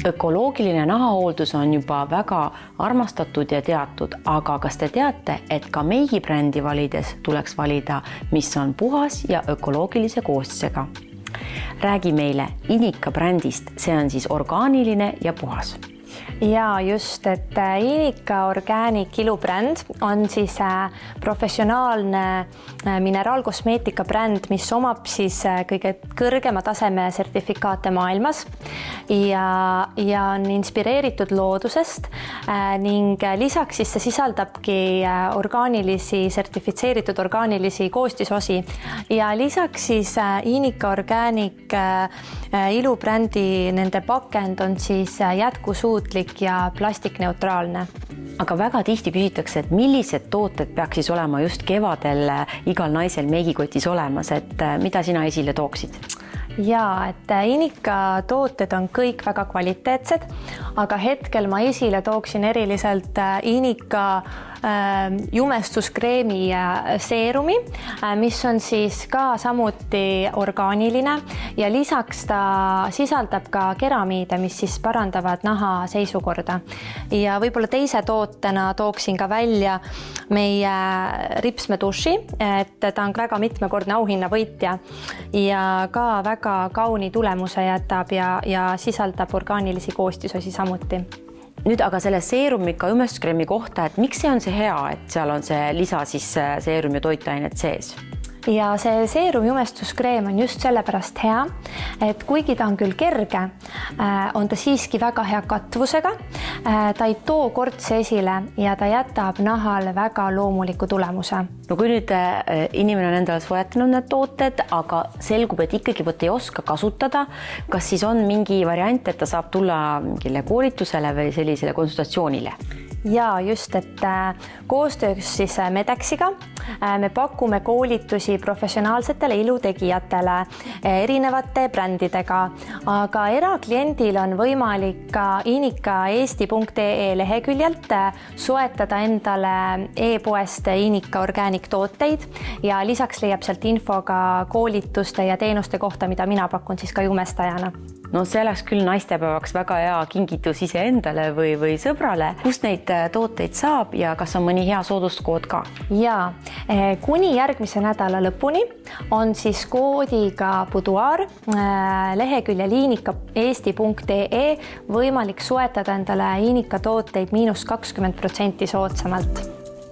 Ökoloogiline nahahooldus on juba väga armastatud ja teatud, aga kas te teate, et ka meigibrändi valides tuleks valida, mis on puhas ja ökoloogilise koostisega? Räägi meile Inika brändist, see on siis orgaaniline ja puhas. Ja just, et Inika Organic ilubränd on siis professionaalne mineraalkosmeetika bränd, mis omab siis kõige kõrgema taseme sertifikaate maailmas ja on inspireeritud loodusest ning lisaks siis see sisaldabki sertifitseeritud orgaanilisi koostisosi ja lisaks siis Inika Organic ilubrändi nende pakend on siis jätkusuutlik ja plastikneutraalne. Aga väga tihti küsitakse, et millised tooted peaks siis olema just kevadel igal naisel meigikotis olemas, et mida sina esile tooksid? Ja, et Inika tooted on kõik väga kvaliteetsed, aga hetkel ma esile tooksin eriliselt Inika jumestuskreemi seerumi, mis on siis ka samuti orgaaniline ja lisaks ta sisaldab ka keramiide, mis siis parandavad naha seisukorda. Ja võib-olla teise tootena tooksin ka välja meie ripsmeduši, et ta on väga mitmekordne auhinnavõitja ja ka väga kauni tulemuse jätab ja sisaldab orgaanilisi koostisosi samuti. Nüüd aga selle seerumika jumestuskreemi kohta, et miks see on see hea, et seal on see lisa siis seerum ja toitained sees? Ja see seerum jumestuskreem on just sellepärast hea, et kuigi ta on küll kerge, on ta siiski väga hea katvusega, ta ei too kortse esile ja ta jätab nahale väga loomuliku tulemuse. No kui nüüd inimene on endale soetanud need tooted, aga selgub, et ikkagi ei oska kasutada, kas siis on mingi variant, et ta saab tulla mingile koolitusele või sellisele konsultatsioonile? Ja just, et koostöös siis Medexiga me pakume koolitusi professionaalsetele ilutegijatele erinevate brändidega, aga erakliendil on võimalik ka inikaeesti.ee leheküljelt soetada endale e-poest Inika Organic tooteid ja lisaks leiab sealt info ka koolituste ja teenuste kohta, mida mina pakun siis ka jumestajana. No see oleks küll naistepäevaks väga hea kingitus iseendale või sõbrale. Kust neid tooteid saab ja kas on mõni hea sooduskood ka? Ja, kuni järgmise nädala lõpuni on siis koodiga Boudoir leheküljel inikaeesti.ee võimalik soetada endale Inika tooteid -20% soodsamalt.